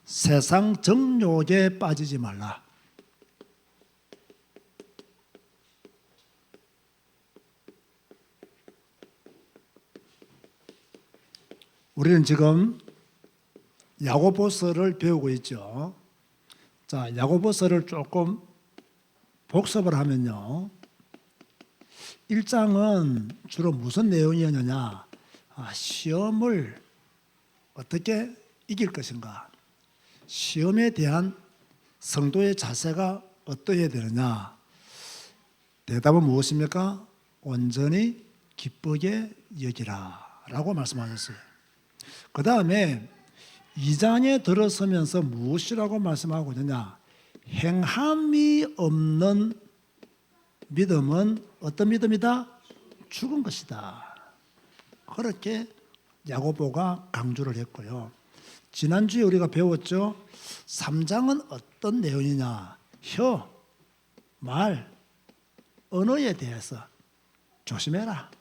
세상 정욕에 빠지지 말라. 우리는 지금 야고보서를 배우고 있죠. 자, 야고보서를 조금 복습을 하면요. 1장은 주로 무슨 내용이었느냐? 시험을 어떻게 이길 것인가? 시험에 대한 성도의 자세가 어떠해야 되느냐? 대답은 무엇입니까? 온전히 기쁘게 여기라 라고 말씀하셨어요. 그 다음에 2장에 들어서면서 무엇이라고 말씀하고 있느냐? 행함이 없는 믿음은 어떤 믿음이다? 죽은 것이다. 그렇게 야고보가 강조를 했고요. 지난주에 우리가 배웠죠. 3장은 어떤 내용이냐? 혀, 말, 언어에 대해서 조심해라.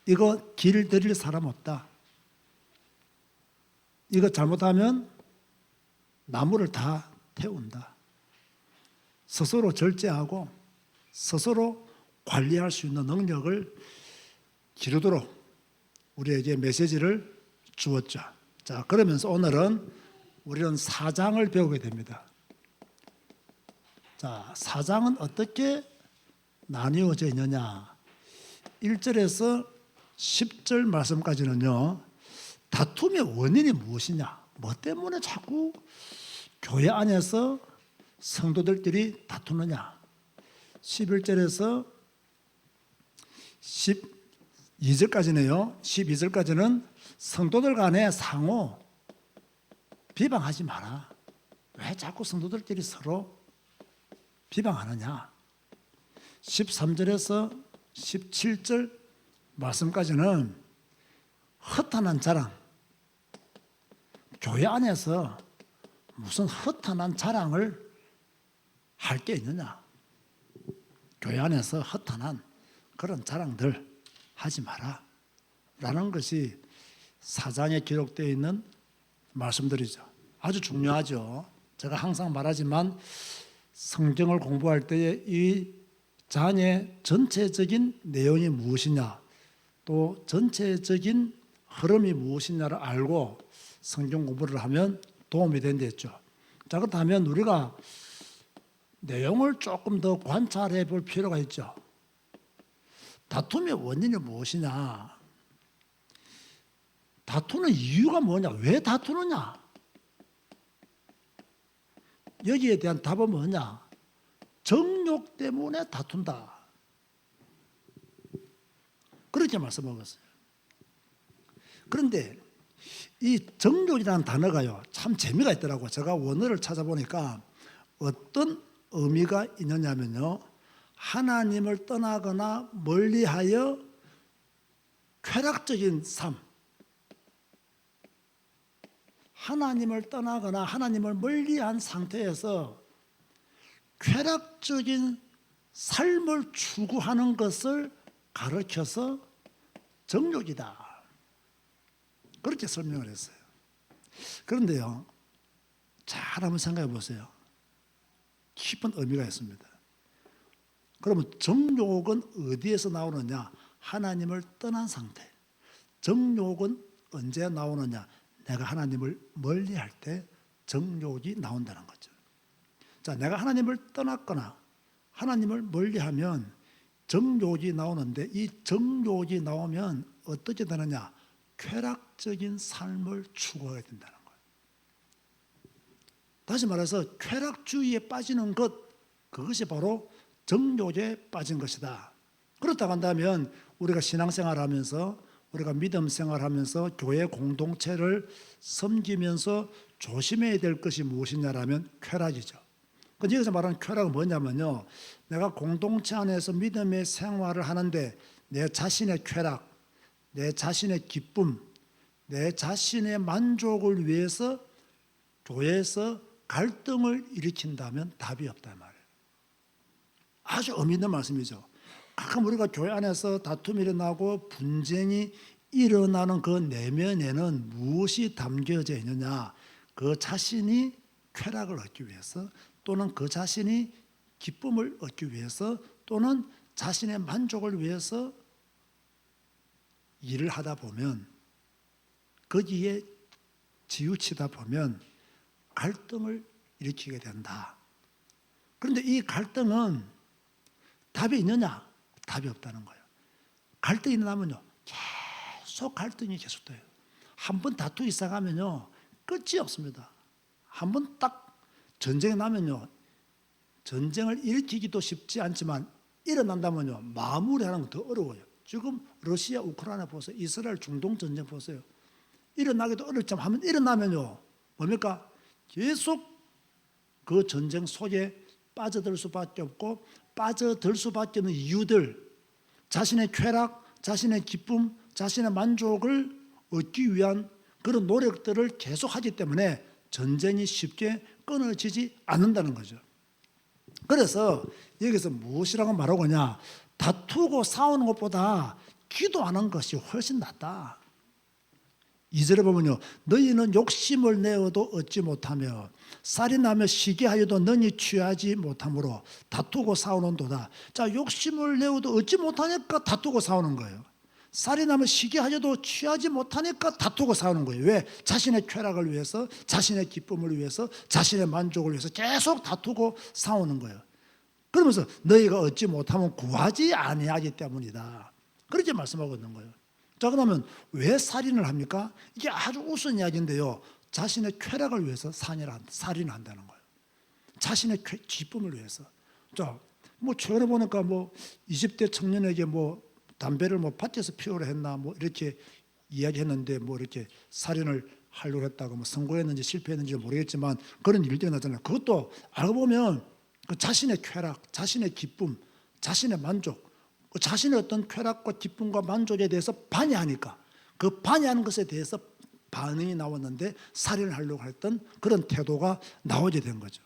이거 길 들일 사람 없다. 이거 잘못하면 나무를 다 태운다. 스스로 절제하고 스스로 관리할 수 있는 능력을 기르도록 우리에게 메시지를 주었죠. 자, 그러면서 오늘은 우리는 4장을 배우게 됩니다. 자, 4장은 어떻게 나뉘어져 있느냐? 1절에서 10절 말씀까지는요. 다툼의 원인이 무엇이냐? 뭐 때문에 자꾸 교회 안에서 성도들끼리 다투느냐? 11절에서 12절까지네요. 12절까지는 성도들 간에 상호 비방하지 마라. 왜 자꾸 성도들끼리 서로 비방하느냐? 13절에서 17절 말씀까지는 허탄한 자랑, 교회 안에서 무슨 허탄한 자랑을 할 게 있느냐? 교회 안에서 허탄한 그런 자랑들 하지 마라 라는 것이 4장에 기록되어 있는 말씀들이죠. 아주 중요하죠. 제가 항상 말하지만 성경을 공부할 때에 이 장의 전체적인 내용이 무엇이냐, 또 전체적인 흐름이 무엇이냐를 알고 성경 공부를 하면 도움이 된다 했죠. 자, 그렇다면 우리가 내용을 조금 더 관찰해 볼 필요가 있죠. 다툼의 원인이 무엇이냐? 다투는 이유가 뭐냐? 왜 다투느냐? 여기에 대한 답은 뭐냐? 정욕 때문에 다툰다. 그렇게 말씀하셨어요. 그런데 이 정욕이라는 단어가요, 참 재미가 있더라고요. 제가 원어를 찾아보니까 어떤 의미가 있느냐면요, 하나님을 떠나거나 멀리하여 쾌락적인 삶, 하나님을 떠나거나 하나님을 멀리한 상태에서 쾌락적인 삶을 추구하는 것을 가르쳐서 정욕이다. 그렇게 설명을 했어요. 그런데요, 잘 한번 생각해 보세요. 깊은 의미가 있습니다. 그러면 정욕은 어디에서 나오느냐? 하나님을 떠난 상태. 정욕은 언제 나오느냐? 내가 하나님을 멀리할 때 정욕이 나온다는 거죠. 자, 내가 하나님을 떠났거나 하나님을 멀리하면 정욕이 나오는데, 이 정욕이 나오면 어떻게 되느냐? 쾌락적인 삶을 추구하게 된다는 거예요. 다시 말해서 쾌락주의에 빠지는 것, 그것이 바로 정욕에 빠진 것이다. 그렇다고 한다면 우리가 신앙생활하면서, 우리가 믿음 생활하면서 교회 공동체를 섬기면서 조심해야 될 것이 무엇이냐라면 쾌락이죠. 근데 여기서 말하는 쾌락은 뭐냐면요, 내가 공동체 안에서 믿음의 생활을 하는데 내 자신의 쾌락, 내 자신의 기쁨, 내 자신의 만족을 위해서 교회에서 갈등을 일으킨다면 답이 없단 말이에요. 아주 의미 있는 말씀이죠. 가끔 우리가 교회 안에서 다툼이 일어나고 분쟁이 일어나는 그 내면에는 무엇이 담겨져 있느냐? 그 자신이 쾌락을 얻기 위해서 또는 그 자신이 기쁨을 얻기 위해서 또는 자신의 만족을 위해서 일을 하다 보면 거기에 지우치다 보면 갈등을 일으키게 된다. 그런데 이 갈등은 답이 있느냐? 답이 없다는 거예요. 갈등이 나면요 계속 갈등이 계속돼요. 한번 다투기 시작하면요 끝이 없습니다. 한번 딱 전쟁이 나면요 전쟁을 일으키기도 쉽지 않지만 일어난다면요 마무리하는 건 더 어려워요. 지금 러시아 우크라이나 보세요. 이스라엘 중동 전쟁 보세요. 일어나기도 어렵지만 한번 일어나면요 뭡니까? 계속 그 전쟁 속에 빠져들 수밖에 없고 빠져들 수밖에 없는 이유들, 자신의 쾌락, 자신의 기쁨, 자신의 만족을 얻기 위한 그런 노력들을 계속하기 때문에 전쟁이 쉽게 끊어지지 않는다는 거죠. 그래서 여기서 무엇이라고 말하고 있냐? 다투고 싸우는 것보다 기도하는 것이 훨씬 낫다. 2절에 보면요 너희는 욕심을 내어도 얻지 못하며 쌀이 나며 시기하여도 너희 취하지 못하므로 다투고 싸우는도다. 자, 욕심을 내어도 얻지 못하니까 다투고 싸우는 거예요. 쌀이 나면 시기하여도 취하지 못하니까 다투고 싸우는 거예요. 왜? 자신의 쾌락을 위해서, 자신의 기쁨을 위해서, 자신의 만족을 위해서 계속 다투고 싸우는 거예요. 그러면서 너희가 얻지 못하면 구하지 아니하기 때문이다. 그렇게 말씀하고 있는 거예요. 자, 그러면 왜 살인을 합니까? 이게 아주 우스운 이야기인데요. 자신의 쾌락을 위해서 살인을 한다는 거예요. 자신의 기쁨을 위해서. 자, 뭐 최근에 보니까 뭐 20대 청년에게 뭐 담배를 뭐 밭에서 피우려 했나 뭐 이렇게 이야기했는데 뭐 이렇게 살인을 하려고 했다고 뭐 성공했는지 실패했는지 모르겠지만 그런 일들이 나잖아요. 그것도 알고 보면 그 자신의 쾌락, 자신의 기쁨, 자신의 만족, 자신의 어떤 쾌락과 기쁨과 만족에 대해서 반의하니까 그 반의하는 것에 대해서 반응이 나왔는데 살인을 하려고 했던 그런 태도가 나오게 된 거죠.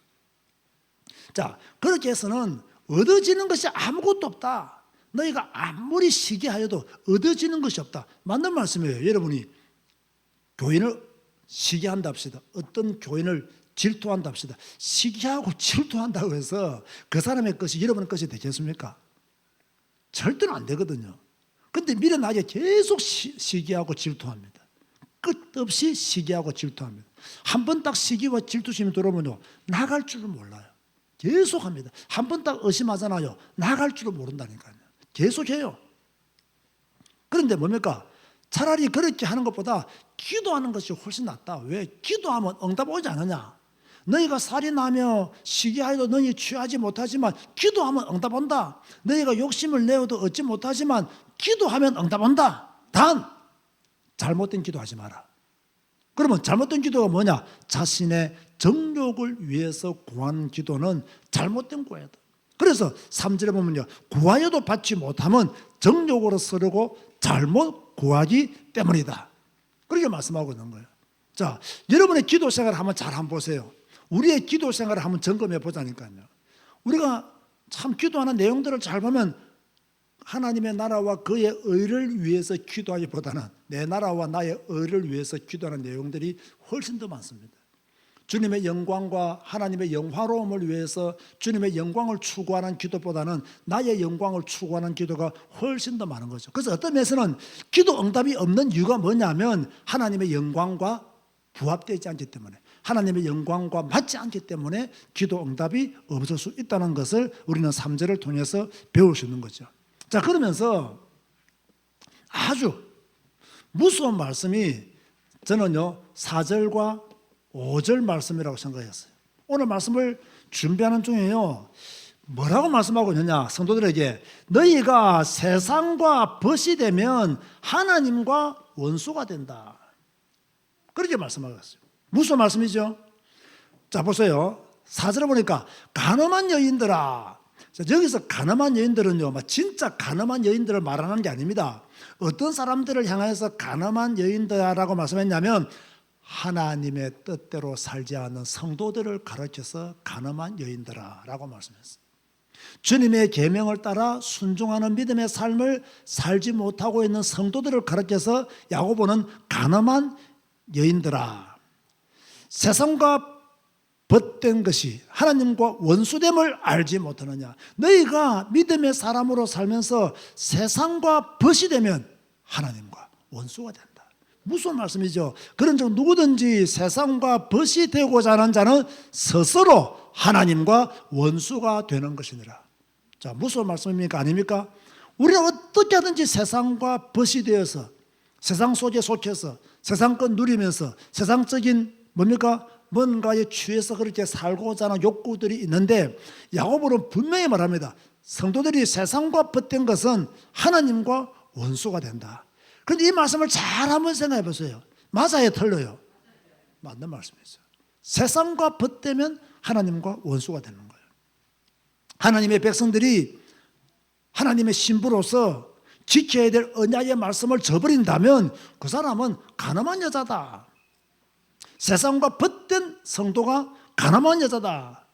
자, 그렇게 해서는 얻어지는 것이 아무것도 없다. 너희가 아무리 시기하여도 얻어지는 것이 없다. 맞는 말씀이에요. 여러분이 교인을 시기한다 합시다. 어떤 교인을 질투한다 합시다. 시기하고 질투한다고 해서 그 사람의 것이 여러분의 것이 되겠습니까? 절대로 안 되거든요. 그런데 미련하게 계속 시기하고 질투합니다. 끝없이 시기하고 질투합니다. 한 번 딱 시기와 질투심이 들어오면요 나갈 줄을 몰라요. 계속합니다. 한 번 딱 의심하잖아요. 나갈 줄을 모른다니까요. 계속해요. 그런데 뭡니까? 차라리 그렇게 하는 것보다 기도하는 것이 훨씬 낫다. 왜? 기도하면 응답 오지 않느냐? 너희가 살인하며 시기하여도 너희 취하지 못하지만 기도하면 응답 온다. 너희가 욕심을 내어도 얻지 못하지만 기도하면 응답 온다. 단 잘못된 기도하지 마라. 그러면 잘못된 기도가 뭐냐? 자신의 정욕을 위해서 구하는 기도는 잘못된 구하다. 그래서 3절에 보면요 구하여도 받지 못하면 정욕으로 쓰려고 잘못 구하기 때문이다. 그렇게 말씀하고 있는 거예요. 자, 여러분의 기도 생활을 한번 잘 한번 보세요. 우리의 기도 생활을 한번 점검해 보자니까요. 우리가 참 기도하는 내용들을 잘 보면 하나님의 나라와 그의 의를 위해서 기도하기보다는 내 나라와 나의 의를 위해서 기도하는 내용들이 훨씬 더 많습니다. 주님의 영광과 하나님의 영화로움을 위해서 주님의 영광을 추구하는 기도보다는 나의 영광을 추구하는 기도가 훨씬 더 많은 거죠. 그래서 어떤 면에서는 기도 응답이 없는 이유가 뭐냐면 하나님의 영광과 부합되지 않기 때문에, 하나님의 영광과 맞지 않기 때문에 기도 응답이 없을 수 있다는 것을 우리는 3절을 통해서 배울 수 있는 거죠. 자, 그러면서 아주 무서운 말씀이 저는요 4절과 5절 말씀이라고 생각했어요. 오늘 말씀을 준비하는 중에요 뭐라고 말씀하고 있느냐? 성도들에게 너희가 세상과 벗이 되면 하나님과 원수가 된다. 그렇게 말씀하고 있어요. 무슨 말씀이죠? 자, 보세요. 4절에 보니까 가늠한 여인들아. 자, 여기서 가늠한 여인들은요 진짜 가늠한 여인들을 말하는 게 아닙니다. 어떤 사람들을 향해서 가늠한 여인들이라고 말씀했냐면 하나님의 뜻대로 살지 않는 성도들을 가르쳐서 가늠한 여인들아라고 말씀했어요. 주님의 계명을 따라 순종하는 믿음의 삶을 살지 못하고 있는 성도들을 가르쳐서 야고보는 가늠한 여인들아. 세상과 벗된 것이 하나님과 원수됨을 알지 못하느냐. 너희가 믿음의 사람으로 살면서 세상과 벗이 되면 하나님과 원수가 된다. 무슨 말씀이죠? 그런즉 누구든지 세상과 벗이 되고자 하는 자는 스스로 하나님과 원수가 되는 것이니라. 자, 무슨 말씀입니까? 아닙니까? 우리는 어떻게 하든지 세상과 벗이 되어서 세상 속에 속해서 세상 것 누리면서 세상적인 뭡니까? 뭔가에 취해서 그렇게 살고자 하는 욕구들이 있는데 야고보는 분명히 말합니다. 성도들이 세상과 벗된 것은 하나님과 원수가 된다. 그런데 이 말씀을 잘 한번 생각해 보세요. 맞아요, 틀려요? 맞는 말씀이죠. 세상과 벗되면 하나님과 원수가 되는 거예요. 하나님의 백성들이 하나님의 신부로서 지켜야 될 언약의 말씀을 저버린다면 그 사람은 가늠한 여자다. 세상과 벗된 성도가 가늠한 여자다.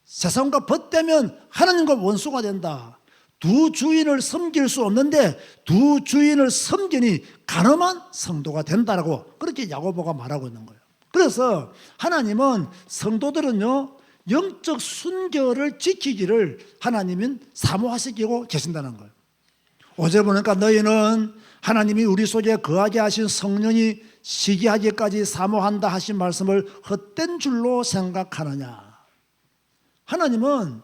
세상과 벗되면 하나님과 원수가 된다. 두 주인을 섬길 수 없는데 두 주인을 섬기니 가늠한 성도가 된다라고 그렇게 야고보가 말하고 있는 거예요. 그래서 하나님은 성도들은요 영적 순결을 지키기를 하나님은 사모하시고 계신다는 거예요. 5절 보니까 너희는 하나님이 우리 속에 거하게 하신 성령이 시기하기까지 사모한다 하신 말씀을 헛된 줄로 생각하느냐. 하나님은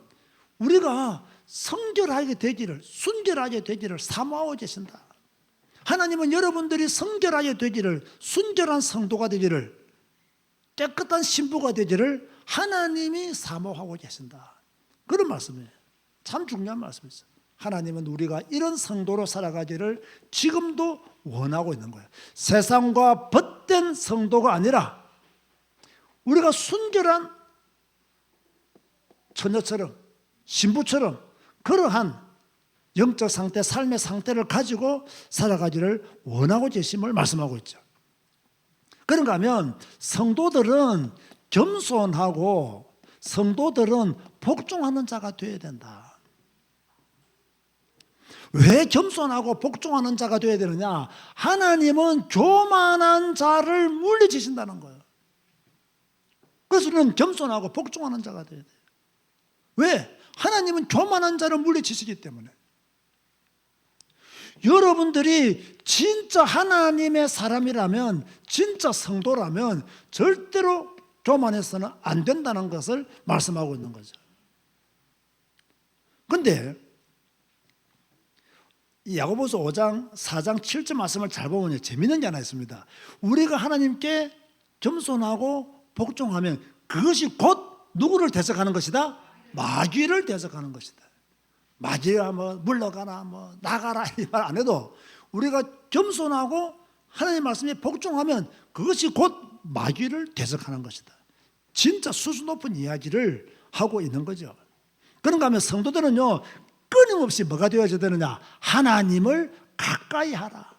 우리가 성결하게 되기를, 순결하게 되기를 사모하고 계신다. 하나님은 여러분들이 성결하게 되기를, 순결한 성도가 되기를, 깨끗한 신부가 되기를 하나님이 사모하고 계신다. 그런 말씀이에요. 참 중요한 말씀이죠. 하나님은 우리가 이런 성도로 살아가기를 지금도 원하고 있는 거예요. 세상과 벗된 성도가 아니라 우리가 순결한 처녀처럼 신부처럼 그러한 영적 상태, 삶의 상태를 가지고 살아가기를 원하고 계심을 말씀하고 있죠. 그런가 하면 성도들은 겸손하고 성도들은 복종하는 자가 되어야 된다. 왜 겸손하고 복종하는 자가 되어야 되느냐? 하나님은 교만한 자를 물리치신다는 거예요. 그래서 우리는 겸손하고 복종하는 자가 되어야 돼요. 왜? 하나님은 교만한 자를 물리치시기 때문에. 여러분들이 진짜 하나님의 사람이라면, 진짜 성도라면 절대로 교만해서는 안 된다는 것을 말씀하고 있는 거죠. 그런데 이 야고보서 5장 4장 7절 말씀을 잘 보면 재미있는 게 하나 있습니다. 우리가 하나님께 겸손하고 복종하면 그것이 곧 누구를 대적하는 것이다? 마귀를 대적하는 것이다. 마귀가 뭐 물러가나 뭐 나가라 이 말 안 해도 우리가 겸손하고 하나님 말씀에 복종하면 그것이 곧 마귀를 대적하는 것이다. 진짜 수준 높은 이야기를 하고 있는 거죠. 그런가 하면 성도들은요 끊임없이 뭐가 되어야 되느냐? 하나님을 가까이 하라.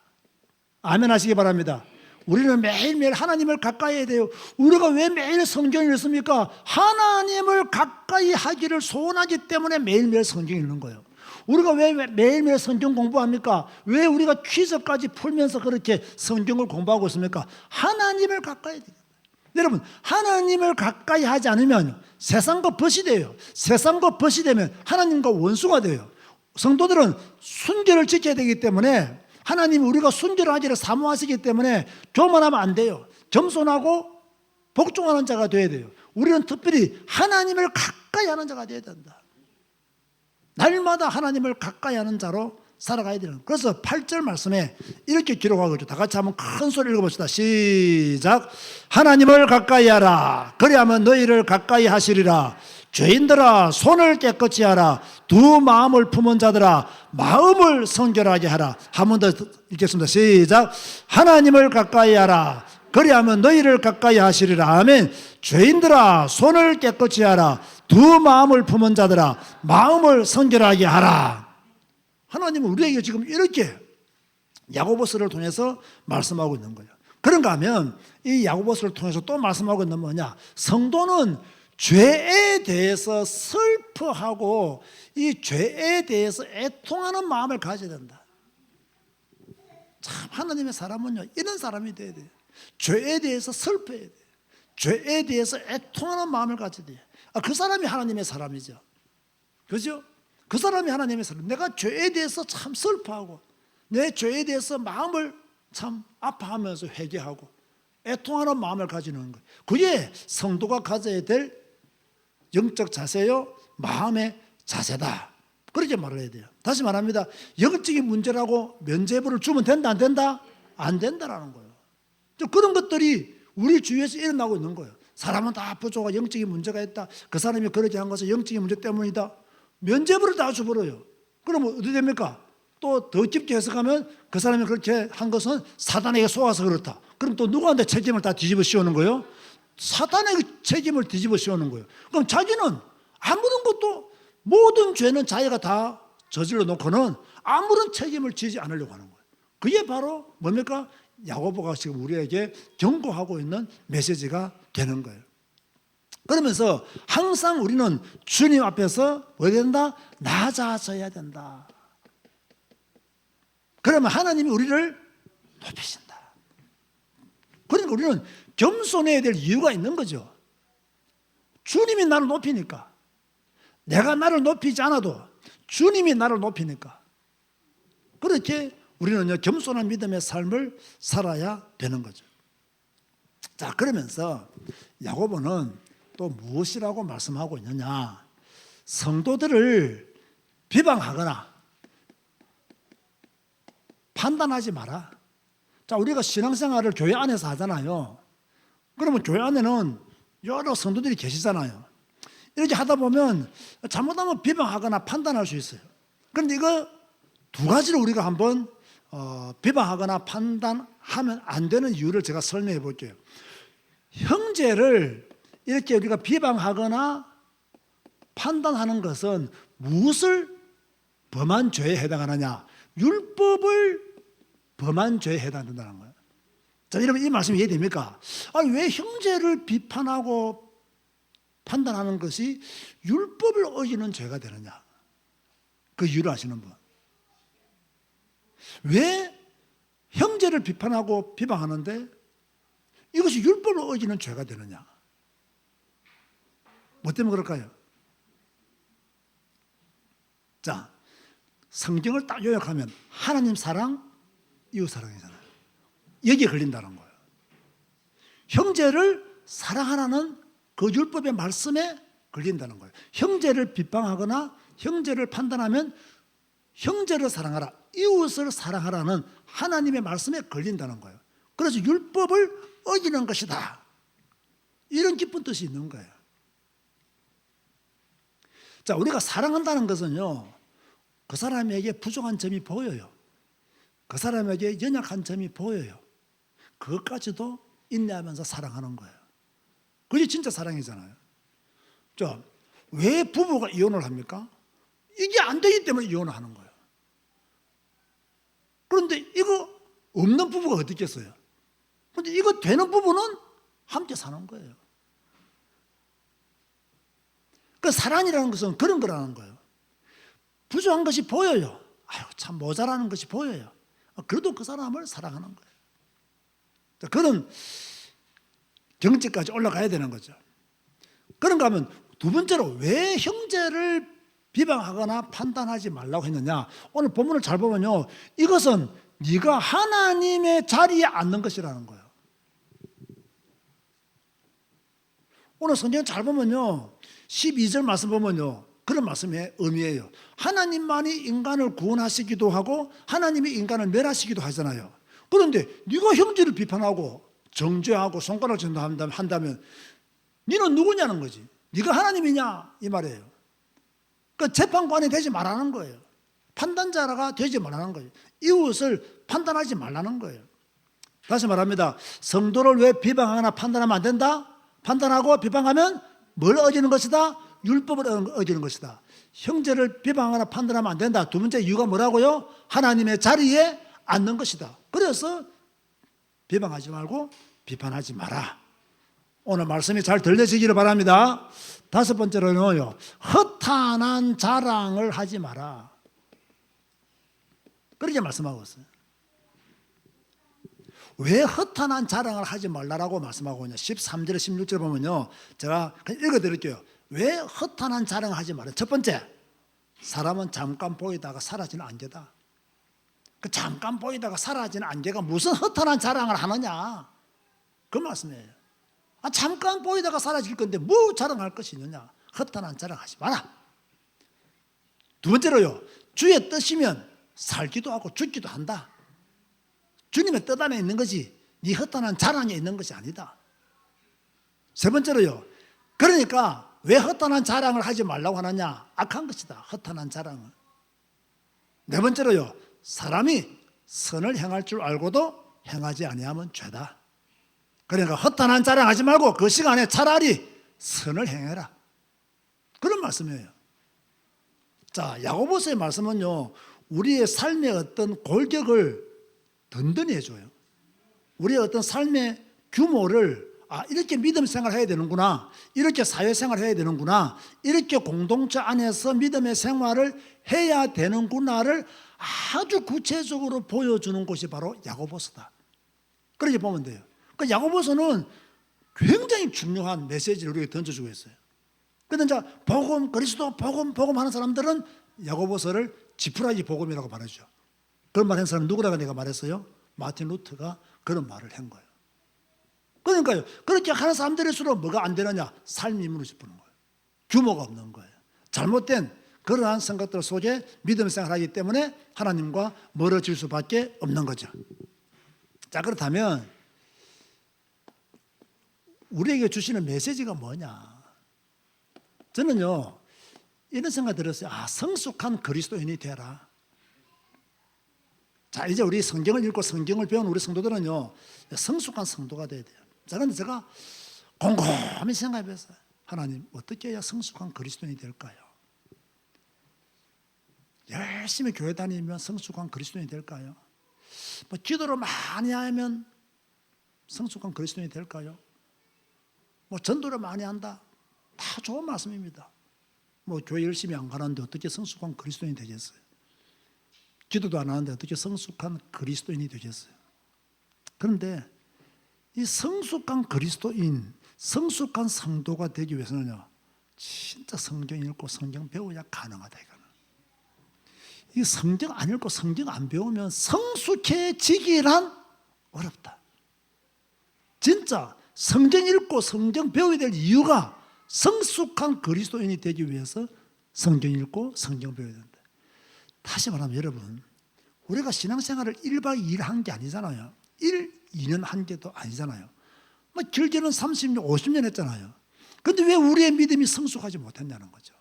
아멘 하시기 바랍니다. 우리는 매일매일 하나님을 가까이 해야 돼요. 우리가 왜 매일 성경을 읽습니까? 하나님을 가까이 하기를 소원하기 때문에 매일매일 성경을 읽는 거예요. 우리가 왜 매일매일 성경 공부합니까? 왜 우리가 퀴즈까지 풀면서 그렇게 성경을 공부하고 있습니까? 하나님을 가까이 해야 돼요. 여러분, 하나님을 가까이 하지 않으면 세상과 벗이 돼요. 세상과 벗이 되면 하나님과 원수가 돼요. 성도들은 순결을 지켜야 되기 때문에 하나님이 우리가 순결하기를 사모하시기 때문에 교만하면 안 돼요. 겸손하고 복종하는 자가 되어야 돼요. 우리는 특별히 하나님을 가까이 하는 자가 되어야 된다. 날마다 하나님을 가까이 하는 자로 살아가야 되는. 그래서 8절 말씀에 이렇게 기록하고 있죠. 다 같이 한번 큰 소리 읽어봅시다. 시작. 하나님을 가까이 하라. 그리하면 너희를 가까이 하시리라. 죄인들아 손을 깨끗이 하라. 두 마음을 품은 자들아 마음을 성결하게 하라. 한 번 더 읽겠습니다. 시작. 하나님을 가까이 하라. 그리하면 너희를 가까이 하시리라. 아멘. 죄인들아 손을 깨끗이 하라. 두 마음을 품은 자들아 마음을 성결하게 하라. 하나님은 우리에게 지금 이렇게 야고보서를 통해서 말씀하고 있는 거예요. 그런가 하면 이 야고보서를 통해서 또 말씀하고 있는 뭐냐? 성도는 죄에 대해서 슬퍼하고 이 죄에 대해서 애통하는 마음을 가져야 된다. 참 하나님의 사람은요 이런 사람이 돼야 돼요. 죄에 대해서 슬퍼해야 돼요. 죄에 대해서 애통하는 마음을 가져야 돼요. 그 사람이 하나님의 사람이죠. 그죠? 그 사람이 하나님의 사람. 내가 죄에 대해서 참 슬퍼하고 내 죄에 대해서 마음을 참 아파하면서 회개하고 애통하는 마음을 가지는 거예요. 그게 성도가 가져야 될 영적 자세요, 마음의 자세다. 그렇게 말을 해야 돼요. 다시 말합니다. 영적인 문제라고 면죄부를 주면 된다, 안 된다? 안 된다라는 거예요. 그런 것들이 우리 주위에서 일어나고 있는 거예요. 사람은 다 부족하고 영적인 문제가 있다. 그 사람이 그렇게 한 것은 영적인 문제 때문이다. 면죄부를 다 줘버려요. 그러면 어떻게 됩니까? 또 더 깊게 해석하면 그 사람이 그렇게 한 것은 사단에게 속아서 그렇다. 그럼 또 누구한테 책임을 다 뒤집어 씌우는 거예요? 사단에게 책임을 뒤집어 씌우는 거예요. 그럼 자기는 아무런 것도, 모든 죄는 자기가 다 저질러 놓고는 아무런 책임을 지지 않으려고 하는 거예요. 그게 바로 뭡니까? 야고보가 지금 우리에게 경고하고 있는 메시지가 되는 거예요. 그러면서 항상 우리는 주님 앞에서 뭐 해야 된다? 낮아져야 된다. 그러면 하나님이 우리를 높이신다. 그러니까 우리는 겸손해야 될 이유가 있는 거죠. 주님이 나를 높이니까. 내가 나를 높이지 않아도 주님이 나를 높이니까. 그렇게 우리는 겸손한 믿음의 삶을 살아야 되는 거죠. 자, 그러면서 야고보는 또 무엇이라고 말씀하고 있느냐? 성도들을 비방하거나 판단하지 마라. 자, 우리가 신앙생활을 교회 안에서 하잖아요. 그러면 교회 안에는 여러 성도들이 계시잖아요. 이렇게 하다 보면 잘못하면 비방하거나 판단할 수 있어요. 그런데 이거 두 가지를 우리가 한번 비방하거나 판단하면 안 되는 이유를 제가 설명해 볼게요. 형제를 이렇게 우리가 비방하거나 판단하는 것은 무엇을 범한 죄에 해당하느냐? 율법을 범한 죄에 해당된다는 거예요. 자, 여러분 이 말씀 이해됩니까? 왜 형제를 비판하고 판단하는 것이 율법을 어기는 죄가 되느냐? 그 이유를 아시는 분? 왜 형제를 비판하고 비방하는데 이것이 율법을 어기는 죄가 되느냐? 뭐 때문에 그럴까요? 자, 성경을 딱 요약하면 하나님 사랑, 이웃 사랑이잖아요. 여기에 걸린다는 거예요. 형제를 사랑하라는 그 율법의 말씀에 걸린다는 거예요. 형제를 비방하거나 형제를 판단하면 형제를 사랑하라, 이웃을 사랑하라는 하나님의 말씀에 걸린다는 거예요. 그래서 율법을 어기는 것이다. 이런 깊은 뜻이 있는 거예요. 자, 우리가 사랑한다는 것은요, 그 사람에게 부족한 점이 보여요. 그 사람에게 연약한 점이 보여요. 그것까지도 인내하면서 사랑하는 거예요. 그게 진짜 사랑이잖아요. 자, 왜 부부가 이혼을 합니까? 이게 안 되기 때문에 이혼을 하는 거예요. 그런데 이거 없는 부부가 어디 있겠어요? 그런데 이거 되는 부부는 함께 사는 거예요. 그 사랑이라는 것은 그런 거라는 거예요. 부족한 것이 보여요. 아유, 참 모자라는 것이 보여요. 그래도 그 사람을 사랑하는 거예요. 자, 그런 경지까지 올라가야 되는 거죠. 그런가 하면 두 번째로 왜 형제를 비방하거나 판단하지 말라고 했느냐? 오늘 본문을 잘 보면요, 이것은 네가 하나님의 자리에 앉는 것이라는 거예요. 오늘 성경 잘 보면요, 12절 말씀 보면요, 그런 말씀의 의미예요. 하나님만이 인간을 구원하시기도 하고 하나님이 인간을 멸하시기도 하잖아요. 그런데 네가 형제를 비판하고 정죄하고 손가락 쥔다 한다면 너는 누구냐는 거지. 네가 하나님이냐 이 말이에요. 그 재판관이 되지 말라는 거예요. 판단자가 되지 말라는 거예요. 이웃을 판단하지 말라는 거예요. 다시 말합니다. 성도를 왜 비방하거나 판단하면 안 된다? 판단하고 비방하면 뭘 어기는 것이다? 율법을 어기는 것이다. 형제를 비방하거나 판단하면 안 된다. 두 번째 이유가 뭐라고요? 하나님의 자리에 앉는 것이다. 그래서 비방하지 말고 비판하지 마라. 오늘 말씀이 잘 들려지기를 바랍니다. 다섯 번째로는요, 허탄한 자랑을 하지 마라. 그렇게 말씀하고 있어요. 왜 허탄한 자랑을 하지 말라라고 말씀하고 있냐. 13절 16절 보면요, 제가 그냥 읽어드릴게요. 왜 허탄한 자랑을 하지 말아요? 첫 번째, 사람은 잠깐 보이다가 사라지는 안개다. 그 잠깐 보이다가 사라지는 안개가 무슨 허탄한 자랑을 하느냐, 그 말씀이에요. 잠깐 보이다가 사라질 건데 뭐 자랑할 것이 있느냐. 허탄한 자랑하지 마라. 두 번째로요, 주의 뜻이면 살기도 하고 죽기도 한다. 주님의 뜻 안에 있는 것이 네 허탄한 자랑에 있는 것이 아니다. 세 번째로요, 그러니까 왜 허탄한 자랑을 하지 말라고 하느냐. 악한 것이다, 허탄한 자랑은. 네 번째로요, 사람이 선을 행할 줄 알고도 행하지 아니하면 죄다. 그러니까 허탄한 자랑하지 말고 그 시간에 차라리 선을 행해라, 그런 말씀이에요. 자, 야고보서의 말씀은요, 우리의 삶의 어떤 골격을 든든히 해줘요. 우리의 어떤 삶의 규모를, 이렇게 믿음 생활을 해야 되는구나, 이렇게 사회생활을 해야 되는구나, 이렇게 공동체 안에서 믿음의 생활을 해야 되는구나를 아주 구체적으로 보여주는 것이 바로 야고보서다. 그렇게 보면 돼요. 그 야고보서는 굉장히 중요한 메시지를 우리에게 던져주고 있어요. 그런데 이제 복음, 그리스도 복음 하는 사람들은 야고보서를 지푸라기 복음이라고 말하죠. 그런 말 한 사람은 누구라고 내가 말했어요? 마틴 루터가 그런 말을 한 거예요. 그러니까요, 그렇게 하는 사람들일수록 뭐가 안 되느냐? 삶이 무너지는 거예요. 규모가 없는 거예요. 잘못된 그러한 생각들 속에 믿음 생활하기 때문에 하나님과 멀어질 수밖에 없는 거죠. 자, 그렇다면 우리에게 주시는 메시지가 뭐냐? 저는요, 이런 생각 들었어요. 성숙한 그리스도인이 되라. 자, 이제 우리 성경을 읽고 성경을 배운 우리 성도들은요, 성숙한 성도가 돼야 돼요. 자, 그런데 제가 곰곰이 생각해 봤어요. 하나님, 어떻게 해야 성숙한 그리스도인이 될까요? 열심히 교회 다니면 성숙한 그리스도인이 될까요? 기도를 많이 하면 성숙한 그리스도인이 될까요? 전도를 많이 한다, 다 좋은 말씀입니다. 교회 열심히 안 가는데 어떻게 성숙한 그리스도인이 되겠어요? 기도도 안 하는데 어떻게 성숙한 그리스도인이 되겠어요? 그런데 이 성숙한 그리스도인, 성숙한 성도가 되기 위해서는요, 진짜 성경 읽고 성경 배워야 가능하다, 이거는. 이 성경 안 읽고 성경 안 배우면 성숙해지기란 어렵다. 진짜 성경 읽고 성경 배워야 될 이유가 성숙한 그리스도인이 되기 위해서 성경 읽고 성경 배워야 된다. 다시 말하면 여러분, 우리가 신앙생활을 1박 2일 한 게 아니잖아요. 1, 2년 한 게도 아니잖아요. 길게는 30년, 50년 했잖아요. 그런데 왜 우리의 믿음이 성숙하지 못했냐는 거죠.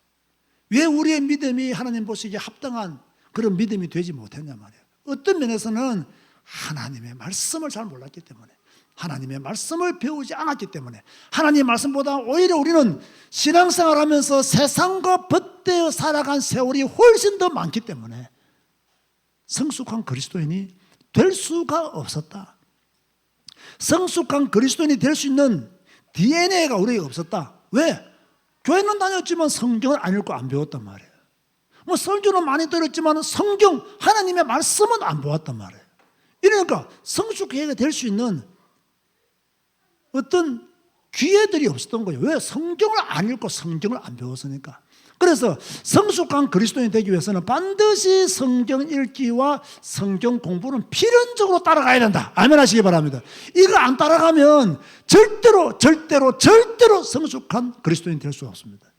왜 우리의 믿음이 하나님 보시기에 합당한 그런 믿음이 되지 못했냐 말이에요. 어떤 면에서는 하나님의 말씀을 잘 몰랐기 때문에, 하나님의 말씀을 배우지 않았기 때문에, 하나님의 말씀보다 오히려 우리는 신앙생활하면서 세상과 벗대어 살아간 세월이 훨씬 더 많기 때문에 성숙한 그리스도인이 될 수가 없었다. 성숙한 그리스도인이 될 수 있는 DNA가 우리에게 없었다. 왜? 교회는 다녔지만 성경을 안 읽고 안 배웠단 말이에요. 설교는 많이 들었지만 성경, 하나님의 말씀은 안 보았단 말이에요. 이러니까 성숙하게 될 수 있는 어떤 기회들이 없었던 거예요. 왜? 성경을 안 읽고 성경을 안 배웠으니까. 그래서 성숙한 그리스도인이 되기 위해서는 반드시 성경 읽기와 성경 공부는 필연적으로 따라가야 된다. 아멘 하시기 바랍니다. 이거 안 따라가면 절대로 성숙한 그리스도인이 될 수 없습니다.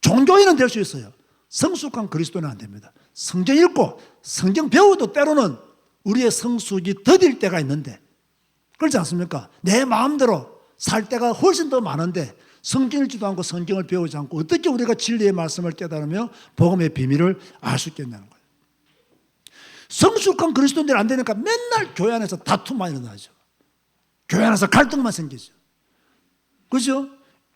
종교인은 될 수 있어요. 성숙한 그리스도인은 안 됩니다. 성경 읽고 성경 배워도 때로는 우리의 성숙이 더딜 때가 있는데, 그렇지 않습니까? 내 마음대로 살 때가 훨씬 더 많은데 성경 읽지도 않고 성경을 배우지 않고 어떻게 우리가 진리의 말씀을 깨달으며 복음의 비밀을 알 수 있겠냐는 거예요. 성숙한 그리스도인들이 안 되니까 맨날 교회 안에서 다툼만 일어나죠. 교회 안에서 갈등만 생기죠. 그렇죠?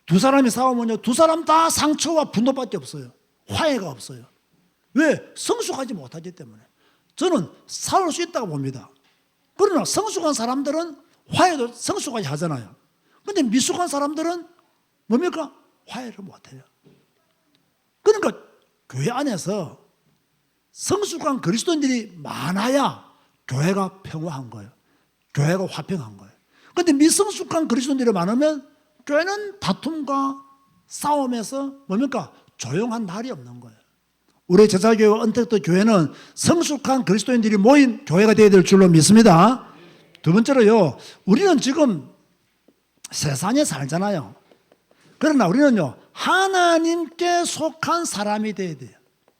두 사람이 싸우면요, 두 사람 다 상처와 분노밖에 없어요. 화해가 없어요. 왜? 성숙하지 못하기 때문에. 저는 싸울 수 있다고 봅니다. 그러나 성숙한 사람들은 화해도 성숙하게 하잖아요. 그런데 미숙한 사람들은 뭡니까? 화해를 못해요. 그러니까 교회 안에서 성숙한 그리스도인들이 많아야 교회가 평화한 거예요. 교회가 화평한 거예요. 그런데 미성숙한 그리스도인들이 많으면 교회는 다툼과 싸움에서 뭡니까? 조용한 날이 없는 거예요. 우리 제자교회 언택트 교회는 성숙한 그리스도인들이 모인 교회가 되어야 될 줄로 믿습니다. 두 번째로요, 우리는 지금 세상에 살잖아요. 그러나 우리는요, 하나님께 속한 사람이 되어야 돼요.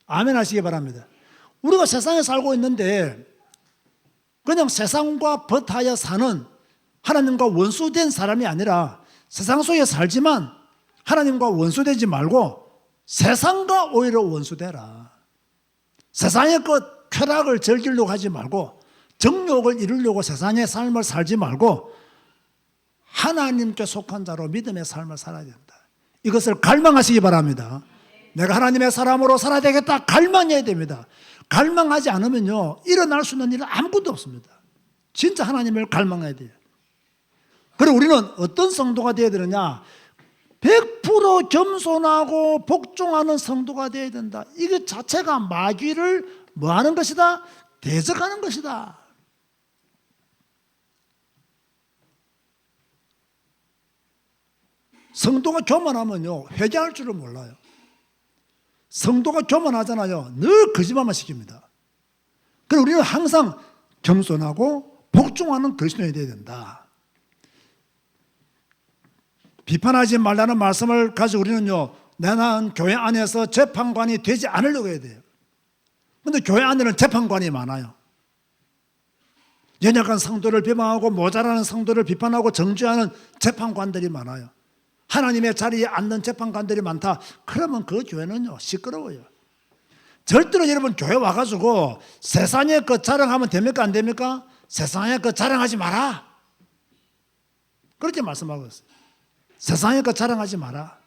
아멘 하시기 바랍니다. 우리가 세상에 살고 있는데 그냥 세상과 벗하여 사는 하나님과 원수된 사람이 아니라 세상 속에 살지만 하나님과 원수되지 말고 세상과 오히려 원수되라. 세상의 것 쾌락을 즐기려고 하지 말고 정욕을 이루려고 세상의 삶을 살지 말고 하나님께 속한 자로 믿음의 삶을 살아야 된다. 이것을 갈망하시기 바랍니다. 내가 하나님의 사람으로 살아야 되겠다. 갈망해야 됩니다. 갈망하지 않으면요, 일어날 수 있는 일은 아무것도 없습니다. 진짜 하나님을 갈망해야 돼요. 그리고 우리는 어떤 성도가 되어야 되느냐? 100% 겸손하고 복종하는 성도가 되어야 된다. 이게 자체가 마귀를 뭐 하는 것이다? 대적하는 것이다. 성도가 교만하면요, 회개할 줄을 몰라요. 성도가 교만하잖아요. 늘 거짓말만 시킵니다. 그래서 우리는 항상 겸손하고 복종하는 그리스도인이 되어야 된다. 비판하지 말라는 말씀을 가지고 우리는요, 나는 교회 안에서 재판관이 되지 않으려고 해야 돼요. 그런데 교회 안에는 재판관이 많아요. 연약한 성도를 비방하고 모자라는 성도를 비판하고 정죄하는 재판관들이 많아요. 하나님의 자리에 앉는 재판관들이 많다. 그러면 그 교회는요, 시끄러워요. 절대로 여러분 교회 와가지고 세상의 것 자랑하면 됩니까? 안 됩니까? 세상의 것 자랑하지 마라. 그렇게 말씀하고 있어요. 세상의 것 자랑하지 마라.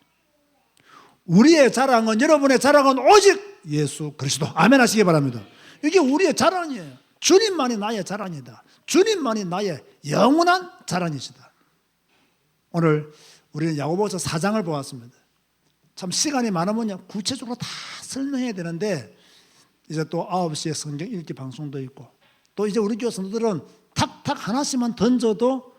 우리의 자랑은, 여러분의 자랑은 오직 예수 그리스도. 아멘 하시기 바랍니다. 이게 우리의 자랑이에요. 주님만이 나의 자랑이다. 주님만이 나의 영원한 자랑이시다. 오늘 우리는 야고보서 4장을 보았습니다. 참 시간이 많으면 구체적으로 다 설명해야 되는데 이제 또 9시에 성경 읽기 방송도 있고 또 이제 우리 교회 성도들은 탁탁 하나씩만 던져도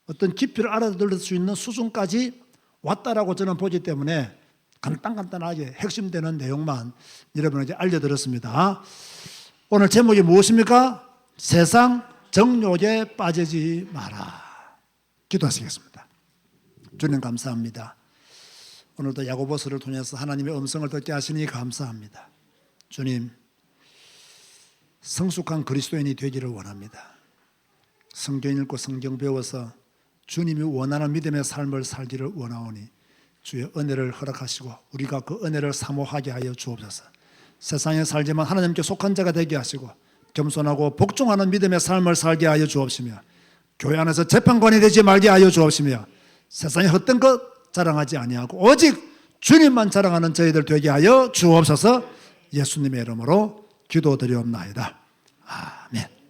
어떤 깊이를 알아들을 수 있는 수준까지 왔다라고 저는 보기 때문에 간단하게 핵심되는 내용만 여러분에게 알려드렸습니다. 오늘 제목이 무엇입니까? 세상 정욕에 빠지지 마라. 기도하시겠습니다. 주님 감사합니다. 오늘도 야고보서를 통해서 하나님의 음성을 듣게 하시니 감사합니다. 주님, 성숙한 그리스도인이 되기를 원합니다. 성경 읽고 성경 배워서 주님이 원하는 믿음의 삶을 살기를 원하오니 주의 은혜를 허락하시고 우리가 그 은혜를 사모하게 하여 주옵소서. 세상에 살지만 하나님께 속한 자가 되게 하시고 겸손하고 복종하는 믿음의 삶을 살게 하여 주옵시며 교회 안에서 재판관이 되지 말게 하여 주옵시며 세상에 헛된 것 자랑하지 아니하고 오직 주님만 자랑하는 저희들 되게 하여 주옵소서. 예수님의 이름으로 기도드리옵나이다. 아멘.